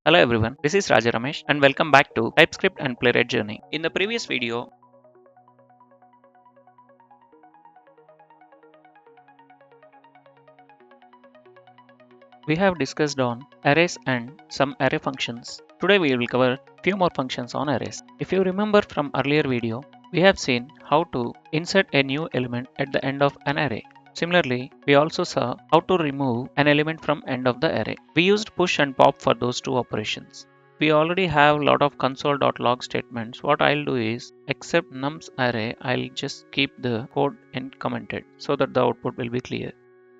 Hello everyone, this is Raja Ramesh and welcome back to TypeScript and Playwright Journey. In the previous video, we have discussed on arrays and some array functions. Today we will cover few more functions on arrays. If you remember from earlier video, we have seen how to insert a new element at the end of an array. Similarly, we also saw how to remove an element from end of the array. We used push and pop for those two operations. We already have a lot of console.log statements. What I'll do is, except nums array, I'll just keep the code uncommented so that the output will be clear.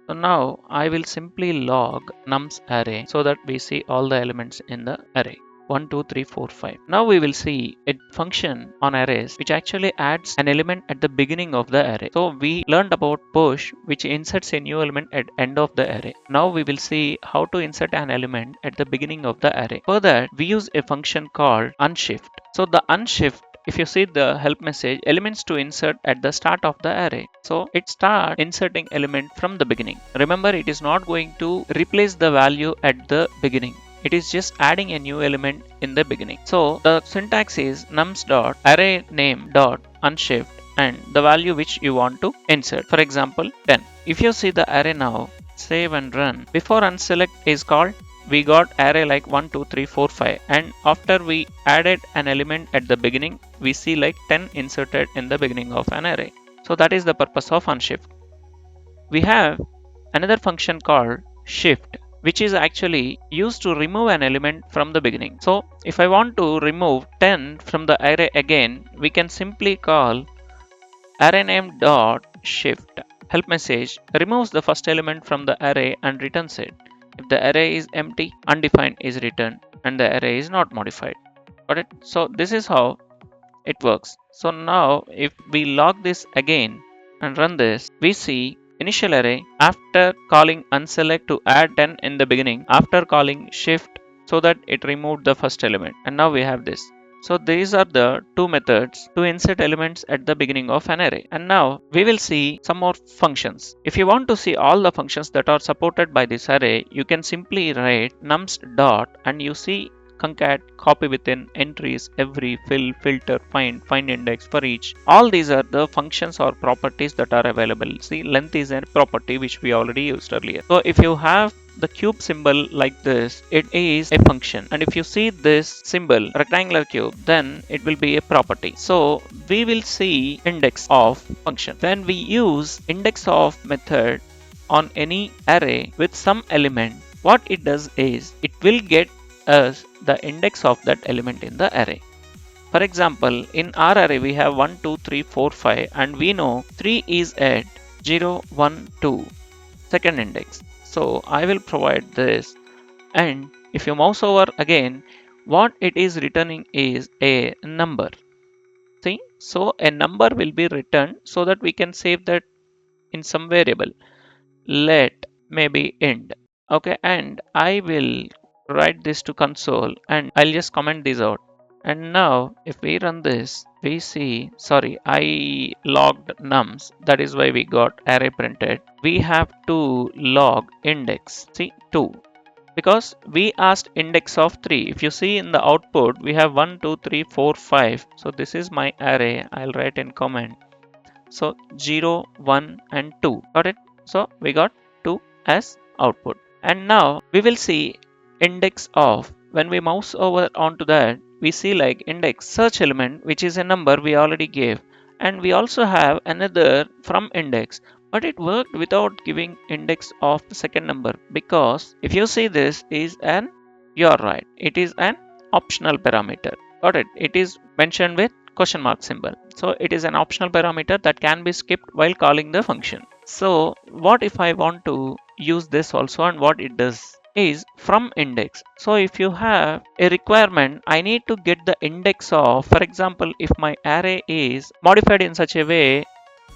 So now I will simply log nums array so that we see all the elements in the array. 1, 2, 3, 4, 5. Now we will see a function on arrays which actually adds an element at the beginning of the array. So we learned about push, which inserts a new element at end of the array. Now we will see how to insert an element at the beginning of the array. For that, we use a function called unshift. So the unshift, if you see the help message, elements to insert at the start of the array. So it starts inserting element from the beginning. Remember, it is not going to replace the value at the beginning. It is just adding a new element in the beginning. So the syntax is nums dot array name dot unshift and the value which you want to insert. For example, 10. If you see the array now, save and run. Before unselect is called, we got array like 1, 2, 3, 4, 5, and after we added an element at the beginning, we see like 10 inserted in the beginning of an array. So that is the purpose of unshift. We have another function called shift, which is actually used to remove an element from the beginning. So if I want to remove 10 from the array again, we can simply call array name dot shift. Help message removes the first element from the array and returns it. If the array is empty, undefined is returned and the array is not modified. Got it? So this is how it works. So now if we log this again and run this, we see initial array after calling unselect to add 10 in the beginning, after calling shift so that it removed the first element, and now we have this. So these are the two methods to insert elements at the beginning of an array. And now we will see some more functions. If you want to see all the functions that are supported by this array, you can simply write nums dot and you see concat, copy within, entries, every, fill, filter, find index for each. All these are the functions or properties that are available. See, length is a property which we already used earlier. So if you have the cube symbol like this, it is a function. And if you see this symbol, rectangular cube, then it will be a property. So we will see index of function. When we use index of method on any array with some element, what it does is it will get us the index of that element in the array. For example, in our array we have 1, 2, 3, 4, 5 and we know 3 is at 0, 1, 2, second index. So I will provide this, and if you mouse over again, what it is returning is a number. See, so a number will be returned so that we can save that in some variable. Let maybe end. Okay, and I will write this to console and I'll just comment this out. And now if we run this, we see, sorry, I logged nums, that is why we got array printed. We have to log index, see, 2, because we asked index of 3. If you see in the output, we have 1, 2, 3, 4, 5. So this is my array. I'll write in comment. So 0, 1 and 2. Got it? So we got 2 as output. And now we will see index of. When we mouse over onto that, we see like index search element, which is a number we already gave. And we also have another from index, but it worked without giving index of the second number, because if you see this is an, you're right, it is an optional parameter. Got it? It is mentioned with question mark symbol. So it is an optional parameter that can be skipped while calling the function. So what if I want to use this also, and what it does is from index. So if you have a requirement, I need to get the index of, for example, if my array is modified in such a way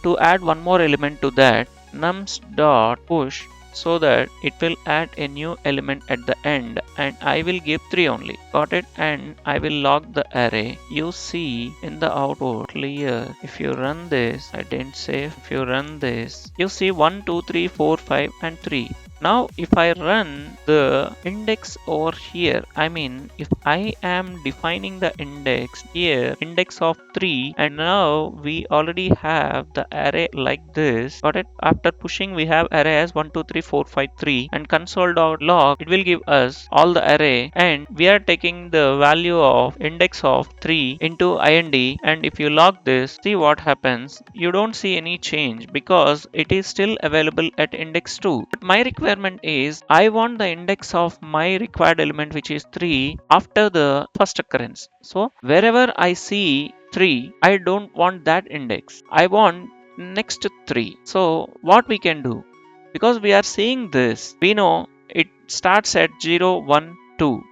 to add one more element to that, nums dot push, so that it will add a new element at the end, and I will give 3 only. Got it? And I will log the array. You see in the output clear. If you run this, I didn't save. If you run this, you see 1, 2, 3, 4, 5 and 3. Now if I run the index over here, I mean if I am defining the index here, index of 3, and now we already have the array like this. Got it? After pushing we have array as 1 2 3 4 5 3, and console.log it will give us all the array, and we are taking the value of index of 3 into ind, and if you log this, see what happens. You don't see any change because it is still available at index 2. But my requirement is I want the index of my required element, which is 3, after the first occurrence. So wherever I see 3, I don't want that index. I want next to 3. So what we can do, because we are seeing this, we know it starts at 0 1 2.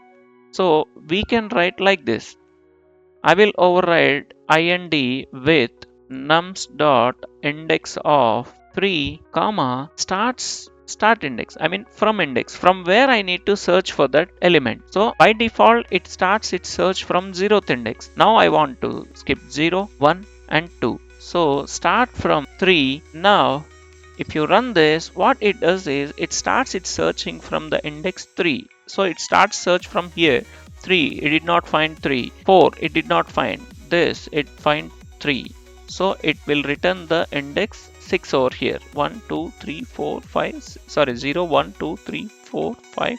So we can write like this. I will override ind with nums dot index of 3 comma start index, I mean from index, from where I need to search for that element. So by default it starts its search from 0th index. Now I want to skip 0 1 and 2. So start from 3. Now if you run this, what it does is it starts its searching from the index 3. So it starts search from here. 3, it did not find 3. 4, it did not find this, it find 3. So it will return the index 6 over here. 1 2 3 4 5, sorry, 0 1 2 3 4 5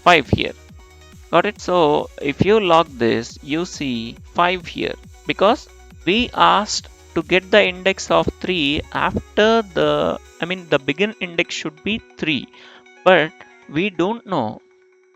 5 here. Got it? So if you log this, you see 5 here, because we asked to get the index of 3 after the, I mean the begin index should be 3, but we don't know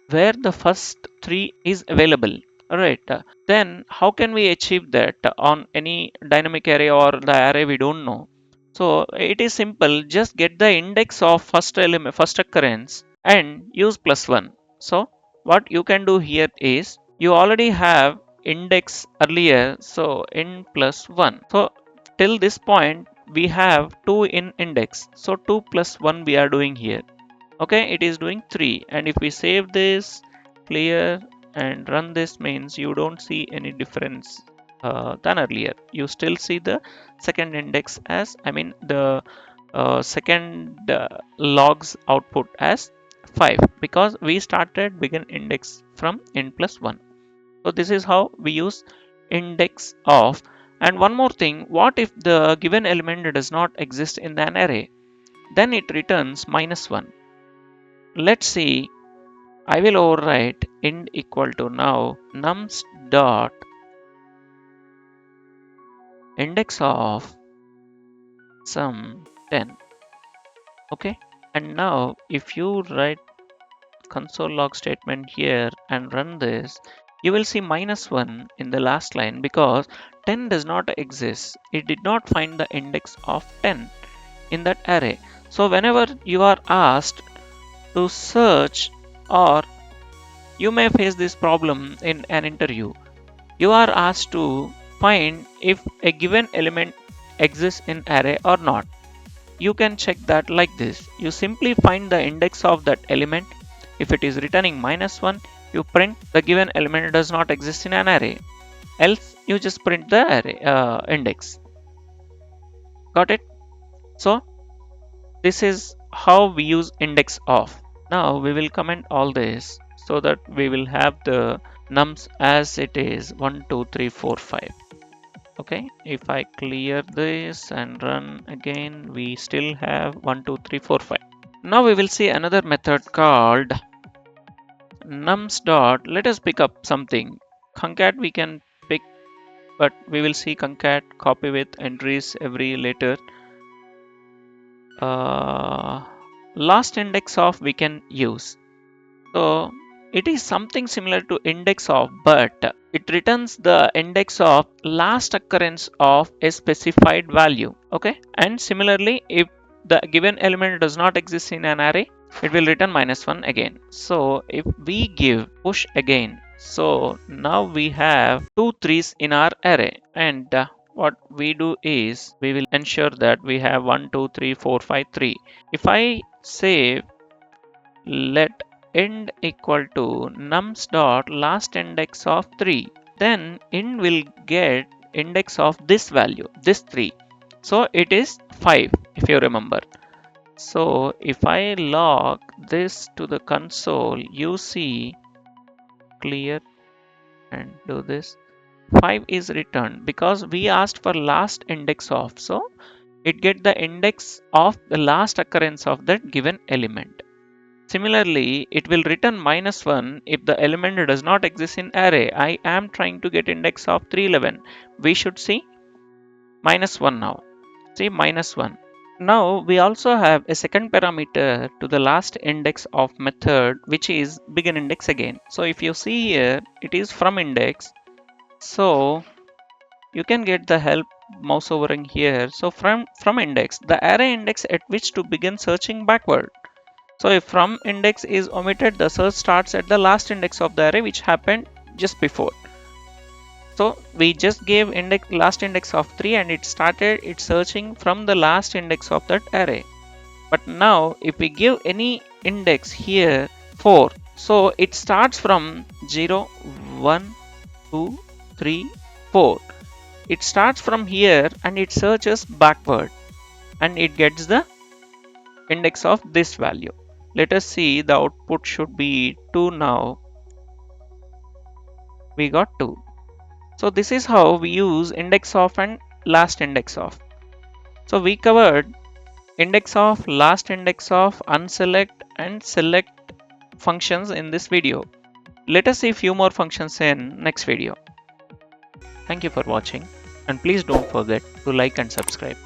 where the first 3 is available. Alright, then how can we achieve that on any dynamic array or the array we don't know? So it is simple, just get the index of first element, first occurrence, and use +1. So what you can do here is, you already have index earlier, so in +1. So till this point we have 2 in index, so 2 + 1 we are doing here. Okay, it is doing 3, and if we save this, clear, and run this, means you don't see any difference than earlier. You still see the second index as, I mean the second logs output as 5, because we started begin index from n plus 1. So this is how we use index of. And one more thing, what if the given element does not exist in an array? Then it returns -1. Let's see. I will overwrite int equal to now nums dot index of sum 10. Okay, and now if you write console log statement here and run this, you will see -1 in the last line, because 10 does not exist. It did not find the index of 10 in that array. So whenever you are asked to search, or you may face this problem in an interview, you are asked to find if a given element exists in array or not. You can check that like this. You simply find the index of that element. If it is returning -1, you print the given element does not exist in an array. Else you just print the array index. Got it? So this is how we use index of. Now we will comment all this so that we will have the nums as it is 1 2 3 4 5. Okay, if I clear this and run again, we still have 1 2 3 4 5. Now we will see another method called nums dot. Let us pick up something. Concat we can pick, but we will see concat copy with entries every later. Last index of we can use. So it is something similar to index of, but it returns the index of last occurrence of a specified value. Okay, and similarly, if the given element does not exist in an array, it will return -1 again. So if we give push again, so now we have 2 3s in our array, and what we do is we will ensure that we have 1 2 3 4 5 3. If I save, let end equal to nums dot last index of 3, then end will get index of this value, this 3. So it is 5, if you remember. So if I log this to the console, you see clear and do this, 5 is returned because we asked for last index of. So it get the index of the last occurrence of that given element. Similarly, it will return -1 if the element does not exist in array. I am trying to get index of 311. We should see -1 now. See -1. Now we also have a second parameter to the last index of method, which is begin index again. So if you see here, it is from index. So you can get the help mouse overing here. So from index, the array index at which to begin searching backward. So if from index is omitted, the search starts at the last index of the array, which happened just before. So we just gave last index of 3 and it started its searching from the last index of that array. But now if we give any index here 4, so it starts from 0, 1, 2, 3, 4. It starts from here and it searches backward and it gets the index of this value. Let us see, the output should be 2 now. We got 2. So this is how we use index of and last index of. So we covered index of, last index of, unselect and select functions in this video. Let us see few more functions in next video. Thank you for watching and please don't forget to like and subscribe.